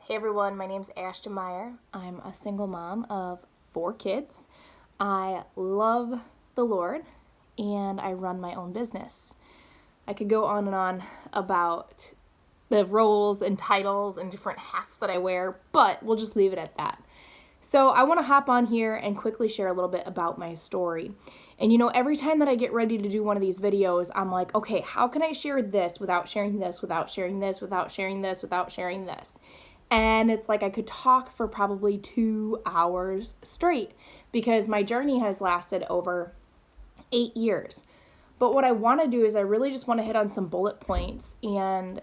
Hey everyone, my name's Ashton Meyer. I'm a single mom of 4 kids. I love the Lord and I run my own business. I could go on and on about the roles and titles and different hats that I wear, but we'll just leave it at that. So I want to hop on here and quickly share a little bit about my story. And every time that I get ready to do one of these videos, I'm like, okay, how can I share this without sharing this, without sharing this, without sharing this, without sharing this? And it's like I could talk for probably 2 hours straight because my journey has lasted over 8 years. But what I want to do is I really just want to hit on some bullet points and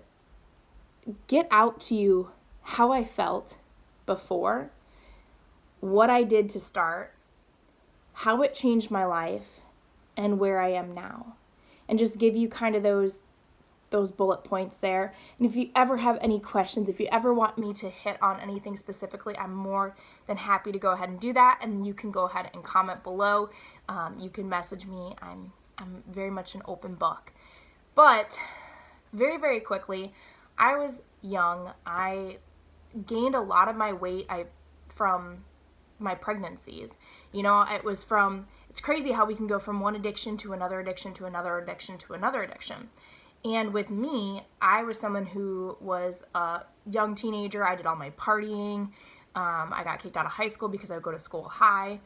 get out to you how I felt before, what I did to start, how it changed my life, and where I am now. And just give you kind of those bullet points there. And if you ever have any questions, if you ever want me to hit on anything specifically, I'm more than happy to go ahead and do that. And you can go ahead and comment below. You can message me. I'm very much an open book. But very, very quickly, I was young. I gained a lot of my weight from my pregnancies. It's crazy how we can go from one addiction to another addiction to another addiction to another addiction. And with me, I was someone who was a young teenager. I did all my partying. I got kicked out of high school because I would go to school high.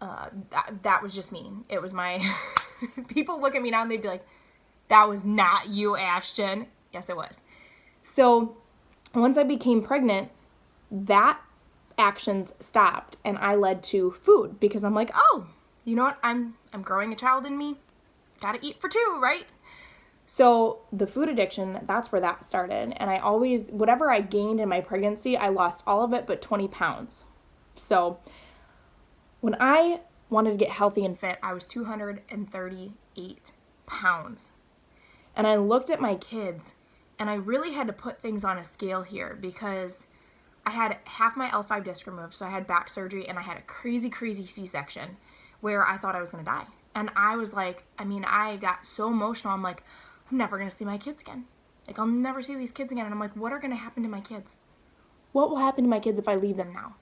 That was just me. It was my... People look at me now and they'd be like, that was not you, Ashton. Yes, it was. So once I became pregnant, that actions stopped and I led to food because I'm like, oh, you know what? I'm growing a child in me. Gotta eat for 2, right? So the food addiction, that's where that started. And whatever I gained in my pregnancy, I lost all of it but 20 pounds. So when I wanted to get healthy and fit, I was 238 pounds. And I looked at my kids and I really had to put things on a scale here because I had half my L5 disc removed. So I had back surgery and I had a crazy, crazy C-section where I thought I was going to die. And I was like, I got so emotional. I'm like, I'm never going to see my kids again. Like, I'll never see these kids again. And I'm like, what are going to happen to my kids? What will happen to my kids if I leave them now?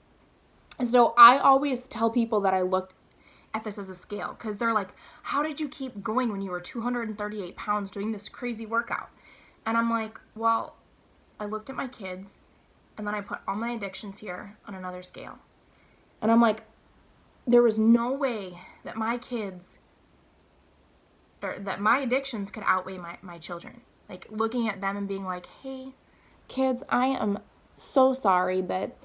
And so I always tell people that I looked at this as a scale because they're like, how did you keep going when you were 238 pounds doing this crazy workout? And I'm like, well, I looked at my kids and then I put all my addictions here on another scale. And I'm like, there was no way that my addictions could outweigh my children. Like looking at them and being like, hey, kids, I am so sorry, but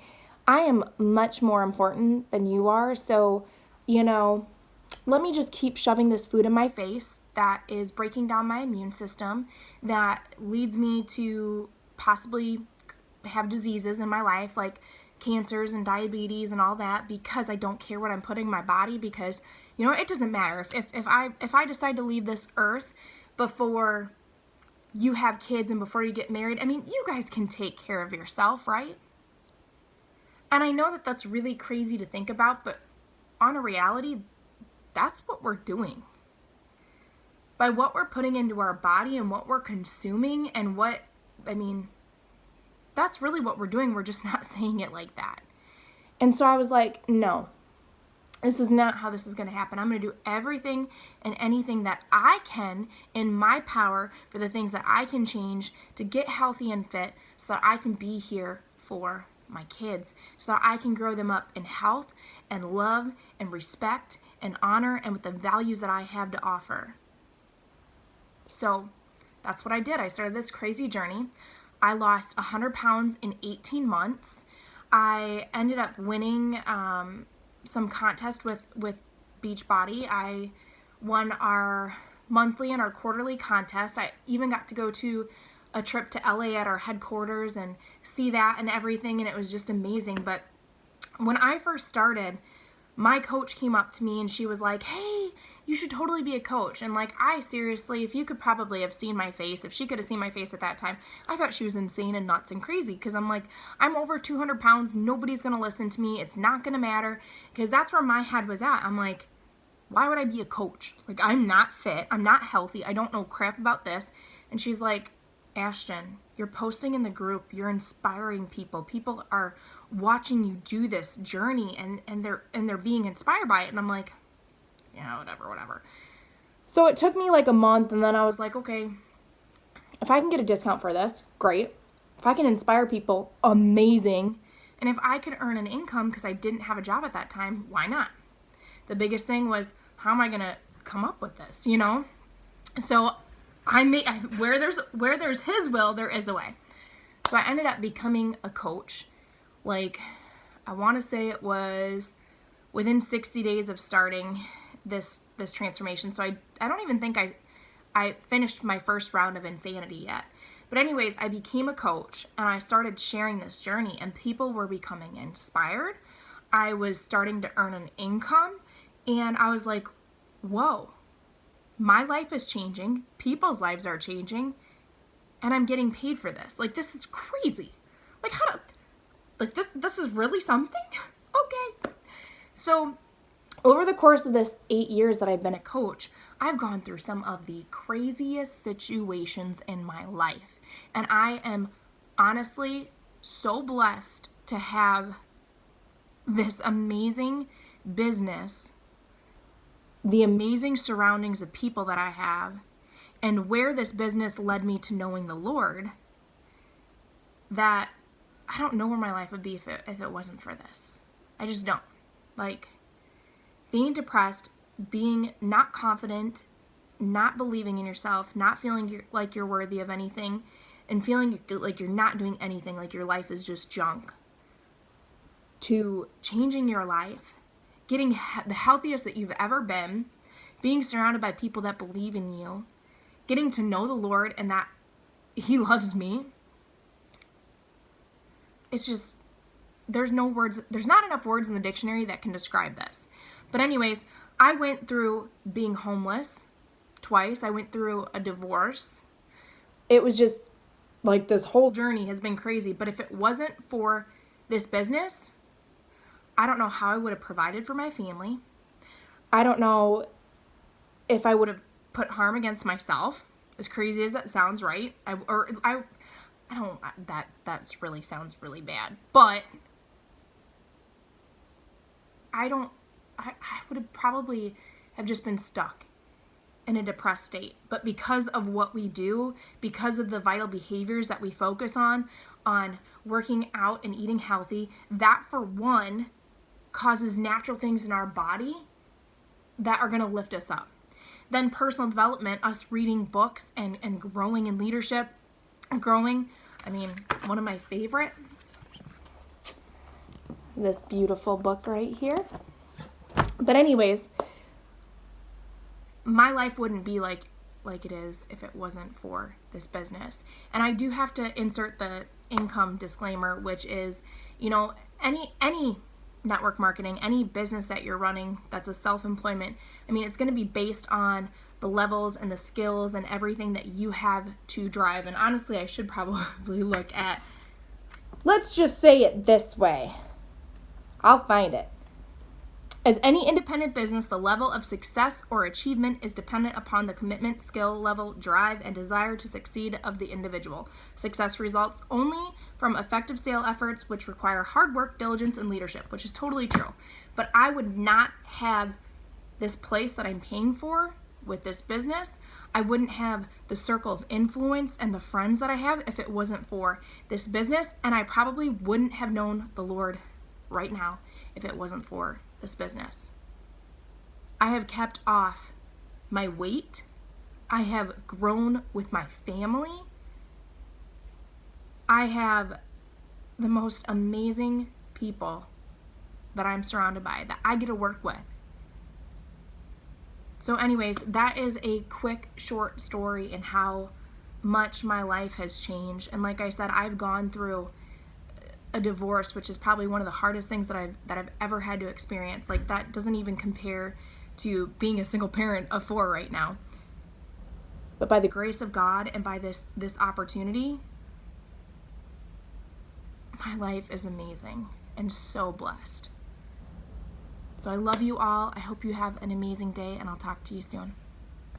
I am much more important than you are. So, let me just keep shoving this food in my face that is breaking down my immune system, that leads me to possibly have diseases in my life like cancers and diabetes and all that because I don't care what I'm putting in my body because, it doesn't matter. If I decide to leave this earth before you have kids and before you get married, you guys can take care of yourself, right? And I know that that's really crazy to think about, but on a reality, that's what we're doing. By what we're putting into our body and what we're consuming and that's really what we're doing. We're just not saying it like that. And so I was like, no, this is not how this is going to happen. I'm going to do everything and anything that I can in my power for the things that I can change to get healthy and fit so that I can be here for my kids, so that I can grow them up in health and love and respect and honor and with the values that I have to offer. So that's what I did. I started this crazy journey. I lost 100 pounds in 18 months. I ended up winning some contest with Beachbody. I won our monthly and our quarterly contest. I even got to go to a trip to LA at our headquarters and see that and everything, and it was just amazing. But when I first started, my coach came up to me and she was like, hey, you should totally be a coach. And if you could probably have seen my face, if she could have seen my face at that time, I thought she was insane and nuts and crazy because I'm like, I'm over 200 pounds. Nobody's going to listen to me. It's not going to matter because that's where my head was at. I'm like, why would I be a coach? Like, I'm not fit. I'm not healthy. I don't know crap about this. And she's like, Ashton, you're posting in the group, you're inspiring people. People are watching you do this journey and they're being inspired by it. And I'm like, yeah, whatever. So it took me like a month, and then I was like, okay, if I can get a discount for this, great. If I can inspire people, amazing. And if I could earn an income because I didn't have a job at that time, why not? The biggest thing was, how am I going to come up with this, you know? So where there's his will, there is a way. So I ended up becoming a coach. Like, I want to say it was within 60 days of starting this transformation. So I don't even think I finished my first round of insanity yet. But anyways, I became a coach and I started sharing this journey, and people were becoming inspired. I was starting to earn an income, and I was like, whoa, my life is changing. People's lives are changing, and I'm getting paid for this. Like, this is crazy. Like, this is really something? Okay. So over the course of this 8 years that I've been a coach, I've gone through some of the craziest situations in my life. And I am honestly so blessed to have this amazing business, the amazing surroundings of people that I have, and where this business led me to knowing the Lord, that I don't know where my life would be if it wasn't for this. I just don't. Like, being depressed, being not confident, not believing in yourself, not feeling like you're worthy of anything, and feeling like you're not doing anything, like your life is just junk, to changing your life, getting the healthiest that you've ever been, being surrounded by people that believe in you, getting to know the Lord and that He loves me. It's just, there's not enough words in the dictionary that can describe this. But anyways, I went through being homeless twice. I went through a divorce. It was just like, this whole journey has been crazy. But if it wasn't for this business, I don't know how I would have provided for my family. I don't know if I would have put harm against myself, as crazy as that sounds, right? That really sounds really bad. But I would have probably have just been stuck in a depressed state. But because of what we do, because of the vital behaviors that we focus on working out and eating healthy, that for one causes natural things in our body that are going to lift us up. Then personal development, us reading books and growing in leadership, one of my favorites, this beautiful book right here. But anyways, my life wouldn't be like it is if it wasn't for this business. And I do have to insert the income disclaimer, which is, any network marketing, any business that you're running that's a self-employment, it's going to be based on the levels and the skills and everything that you have to drive. And honestly, I should probably look at, let's just say it this way. I'll find it. As any independent business, the level of success or achievement is dependent upon the commitment, skill level, drive, and desire to succeed of the individual. Success results only from effective sale efforts, which require hard work, diligence, and leadership, which is totally true. But I would not have this place that I'm paying for with this business. I wouldn't have the circle of influence and the friends that I have if it wasn't for this business. And I probably wouldn't have known the Lord right now if it wasn't for this business. I have kept off my weight. I have grown with my family. I have the most amazing people that I'm surrounded by, that I get to work with. So anyways, that is a quick, short story in how much my life has changed. And like I said, I've gone through a divorce, which is probably one of the hardest things that I've ever had to experience. Like, that doesn't even compare to being a single parent of 4 right now. But by the grace of God and by this opportunity, my life is amazing and so blessed. So I love you all. I hope you have an amazing day, and I'll talk to you soon.